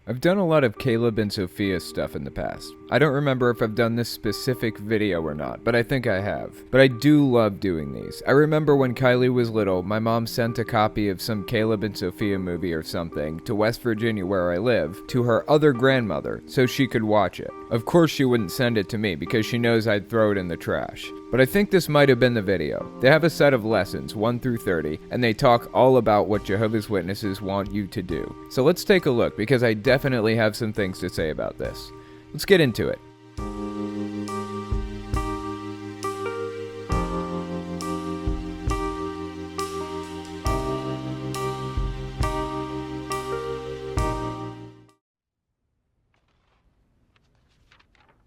I've done a lot of Caleb and Sophia stuff in the past. I don't remember if I've done this specific video or not, but I think I have. But I do love doing these. I remember when Kylie was little, my mom sent a copy of some Caleb and Sophia movie or something to West Virginia where I live to her other grandmother so she could watch it. Of course she wouldn't send it to me because she knows I'd throw it in the trash. But I think this might have been the video. They have a set of lessons, 1 through 30, and they talk all about what Jehovah's Witnesses want you to do. So let's take a look, because I definitely have some things to say about this. Let's get into it.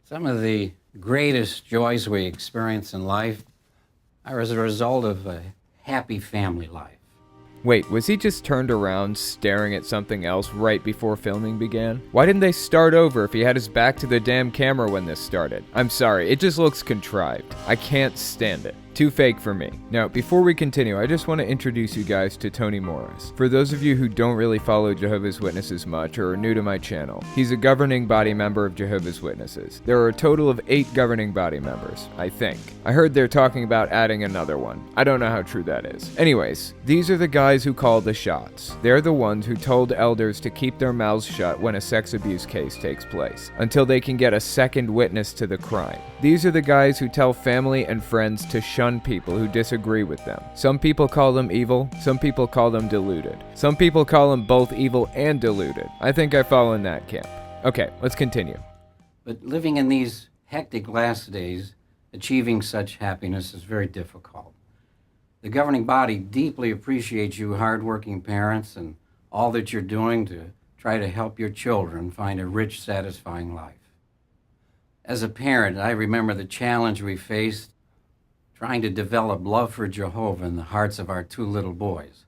Some of the greatest joys we experience in life are as a result of a happy family life. Wait, was he just turned around staring at something else right before filming began? Why didn't they start over if he had his back to the damn camera when this started? I'm sorry, it just looks contrived. I can't stand it. Too fake for me. Now, before we continue, I just want to introduce you guys to Tony Morris. For those of you who don't really follow Jehovah's Witnesses much or are new to my channel, he's a governing body member of Jehovah's Witnesses. There are a total of 8 governing body members, I think. I heard they're talking about adding another one. I don't know how true that is. Anyways, these are the guys who call the shots. They're the ones who told elders to keep their mouths shut when a sex abuse case takes place, until they can get a second witness to the crime. These are the guys who tell family and friends to shun people who disagree with them. Some people call them evil, some people call them deluded. Some people call them both evil and deluded. I think I fall in that camp. Okay, let's continue. But living in these hectic last days, achieving such happiness is very difficult. The governing body deeply appreciates you hardworking parents and all that you're doing to try to help your children find a rich, satisfying life. As a parent, I remember the challenge we faced trying to develop love for Jehovah in the hearts of our 2 little boys.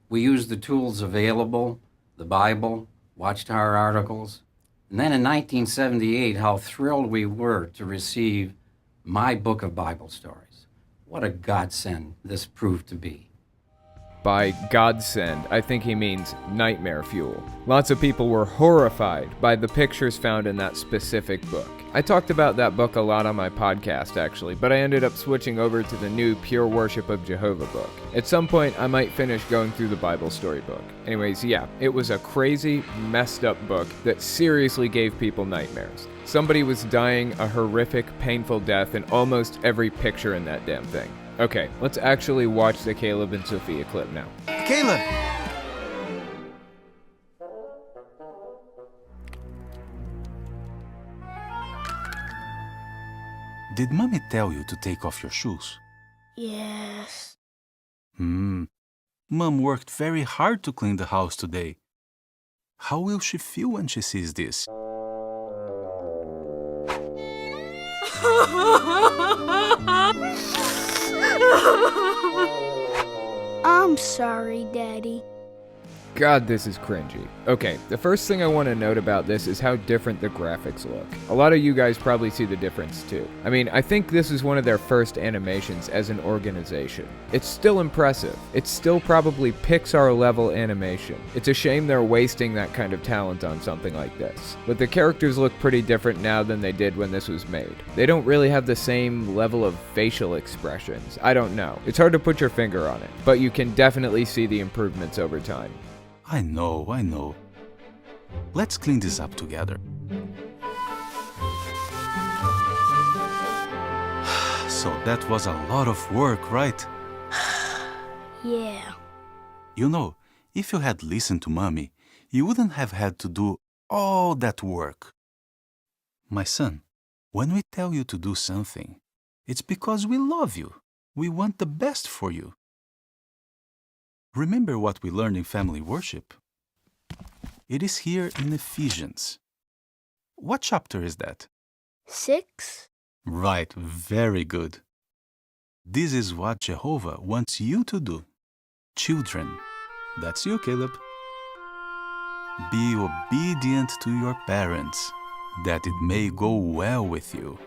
We used the tools available, the Bible, Watchtower articles, and then in 1978, how thrilled we were to receive my book of Bible stories. What a godsend this proved to be. By godsend, I think he means nightmare fuel. Lots of people were horrified by the pictures found in that specific book. I talked about that book a lot on my podcast actually, but I ended up switching over to the new Pure Worship of Jehovah book. At some point, I might finish going through the Bible story book. Anyways, yeah, it was a crazy, messed up book that seriously gave people nightmares. Somebody was dying a horrific, painful death in almost every picture in that damn thing. Okay, let's actually watch the Caleb and Sophia clip now. Caleb! Did Mommy tell you to take off your shoes? Yes. Mom worked very hard to clean the house today. How will she feel when she sees this? I'm sorry, Daddy. God, this is cringy. Okay, the first thing I want to note about this is how different the graphics look. A lot of you guys probably see the difference too. I mean, I think this is one of their first animations as an organization. It's still impressive. It's still probably Pixar level animation. It's a shame they're wasting that kind of talent on something like this. But the characters look pretty different now than they did when this was made. They don't really have the same level of facial expressions. I don't know. It's hard to put your finger on it, but you can definitely see the improvements over time. I know. Let's clean this up together. So that was a lot of work, right? Yeah. You know, if you had listened to Mommy, you wouldn't have had to do all that work. My son, when we tell you to do something, it's because we love you. We want the best for you. Remember what we learned in family worship? It is here in Ephesians. What chapter is that? 6? Right, very good. This is what Jehovah wants you to do. Children, that's you, Caleb. Be obedient to your parents, that it may go well with you.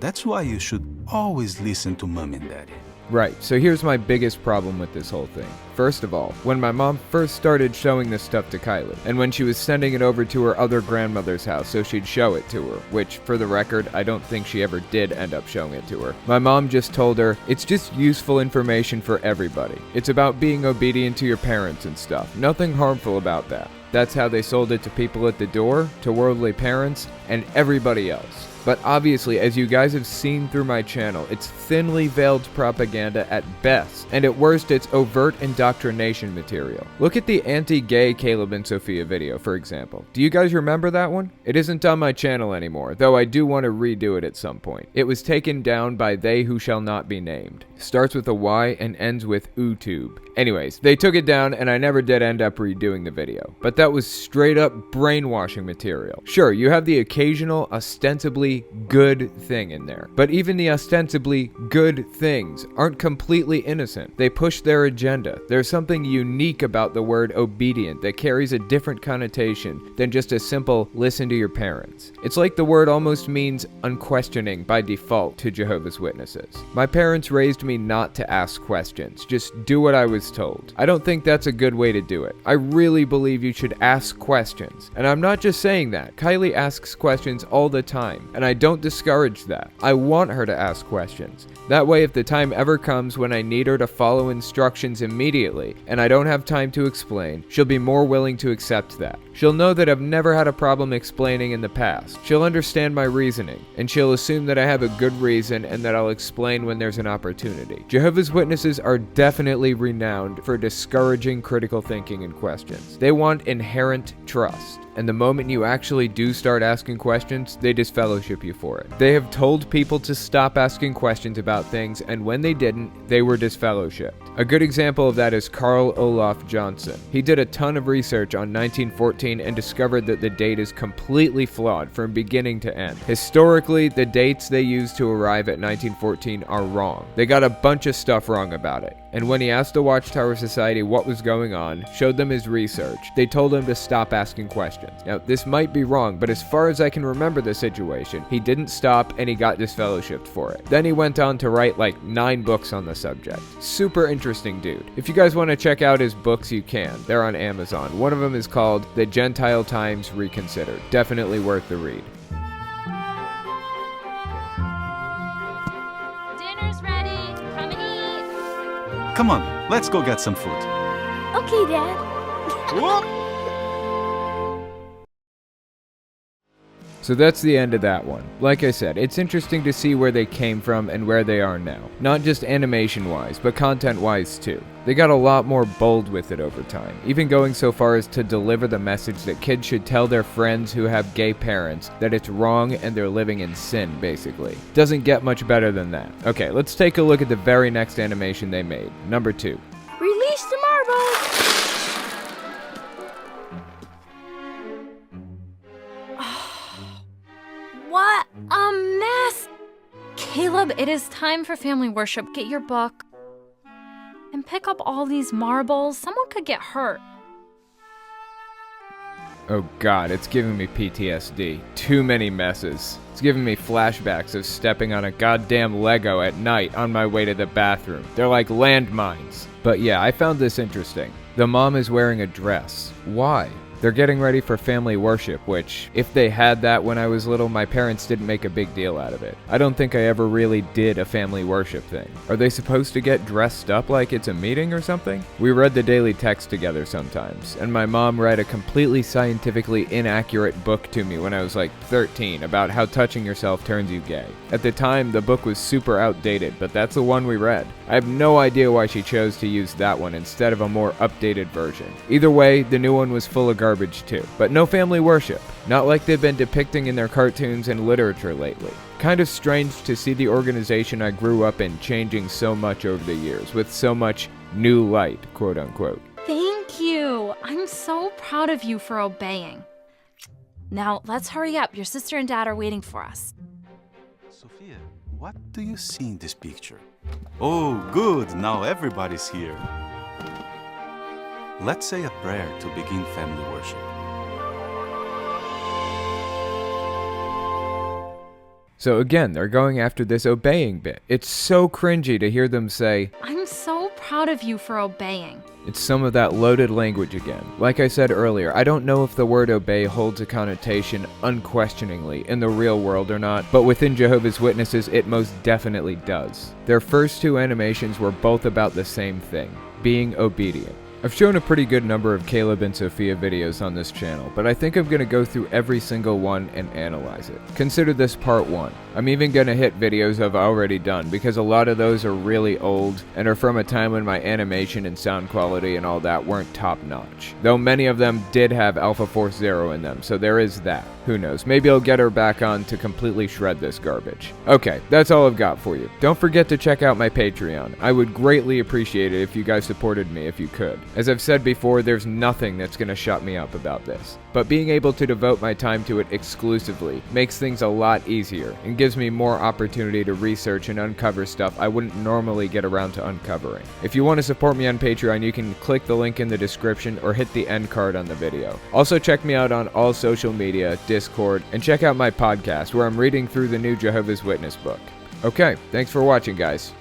That's why you should always listen to Mom and Daddy. Right, so here's my biggest problem with this whole thing. First of all, when my mom first started showing this stuff to Kylie, and when she was sending it over to her other grandmother's house so she'd show it to her, which, for the record, I don't think she ever did end up showing it to her, my mom just told her, it's just useful information for everybody. It's about being obedient to your parents and stuff. Nothing harmful about that. That's how they sold it to people at the door, to worldly parents, and everybody else. But obviously, as you guys have seen through my channel, it's thinly veiled propaganda at best, and at worst it's overt indoctrination material. Look at the anti-gay Caleb and Sophia video, for example. Do you guys remember that one? It isn't on my channel anymore, though I do want to redo it at some point. It was taken down by They Who Shall Not Be Named. Starts with a Y and ends with YouTube. Anyways, they took it down and I never did end up redoing the video. But that was straight up brainwashing material. Sure, you have the occasional ostensibly good thing in there, but even the ostensibly good things aren't completely innocent. They push their agenda. There's something unique about the word obedient that carries a different connotation than just a simple listen to your parents. It's like the word almost means unquestioning by default to Jehovah's Witnesses. My parents raised me not to ask questions, just do what I was told. I don't think that's a good way to do it. I really believe you should ask questions. And I'm not just saying that. Kylie asks questions all the time, and I don't discourage that. I want her to ask questions. That way, if the time ever comes when I need her to follow instructions immediately, and I don't have time to explain, she'll be more willing to accept that. She'll know that I've never had a problem explaining in the past. She'll understand my reasoning, and she'll assume that I have a good reason and that I'll explain when there's an opportunity. Jehovah's Witnesses are definitely renowned for discouraging critical thinking and questions. They want inherent trust. And the moment you actually do start asking questions, they disfellowship you for it. They have told people to stop asking questions about things, and when they didn't, they were disfellowshipped. A good example of that is Carl Olaf Johnson. He did a ton of research on 1914 and discovered that the date is completely flawed from beginning to end. Historically, the dates they used to arrive at 1914 are wrong. They got a bunch of stuff wrong about it. And when he asked the Watchtower Society what was going on, showed them his research, they told him to stop asking questions. Now, this might be wrong, but as far as I can remember the situation, he didn't stop and he got disfellowshipped for it. Then he went on to write like 9 books on the subject. Super interesting dude. If you guys want to check out his books, you can. They're on Amazon. One of them is called The Gentile Times Reconsidered. Definitely worth the read. Dinner's ready. Come and eat. Come on, let's go get some food. Okay, Dad. Whoop! So that's the end of that one. Like I said, it's interesting to see where they came from and where they are now. Not just animation-wise, but content-wise too. They got a lot more bold with it over time, even going so far as to deliver the message that kids should tell their friends who have gay parents that it's wrong and they're living in sin, basically. Doesn't get much better than that. Okay, let's take a look at the very next animation they made. Number 2. Release the marbles. What a mess! Caleb, it is time for family worship. Get your book. And pick up all these marbles. Someone could get hurt. Oh god, it's giving me PTSD. Too many messes. It's giving me flashbacks of stepping on a goddamn Lego at night on my way to the bathroom. They're like landmines. But yeah, I found this interesting. The mom is wearing a dress. Why? They're getting ready for family worship, which, if they had that when I was little, my parents didn't make a big deal out of it. I don't think I ever really did a family worship thing. Are they supposed to get dressed up like it's a meeting or something? We read the daily text together sometimes, and my mom read a completely scientifically inaccurate book to me when I was like 13 about how touching yourself turns you gay. At the time, the book was super outdated, but that's the one we read. I have no idea why she chose to use that one instead of a more updated version. Either way, the new one was full of garbage too. But no family worship. Not like they've been depicting in their cartoons and literature lately. Kind of strange to see the organization I grew up in changing so much over the years, with so much new light, quote unquote. Thank you. I'm so proud of you for obeying. Now, let's hurry up. Your sister and dad are waiting for us. Sophia, what do you see in this picture? Oh, good, now everybody's here. Let's say a prayer to begin family worship. So again, they're going after this obeying bit. It's so cringy to hear them say, I'm so proud of you for obeying. it's some of that loaded language again. Like I said earlier, I don't know if the word obey holds a connotation unquestioningly in the real world or not, but within Jehovah's Witnesses it most definitely does. Their first two animations were both about the same thing, being obedient. I've shown a pretty good number of Caleb and Sophia videos on this channel, but I think I'm going to go through every single one and analyze it. Consider this part 1. I'm even going to hit videos I've already done because a lot of those are really old and are from a time when my animation and sound quality and all that weren't top notch. Though many of them did have Alpha Force Zero in them, so there is that. Who knows, maybe I'll get her back on to completely shred this garbage. Okay, that's all I've got for you. Don't forget to check out my Patreon. I would greatly appreciate it if you guys supported me if you could. As I've said before, there's nothing that's gonna shut me up about this. But being able to devote my time to it exclusively makes things a lot easier and gives me more opportunity to research and uncover stuff I wouldn't normally get around to uncovering. If you want to support me on Patreon, you can click the link in the description or hit the end card on the video. Also check me out on all social media, Discord, and check out my podcast where I'm reading through the new Jehovah's Witness book. Okay, thanks for watching, guys.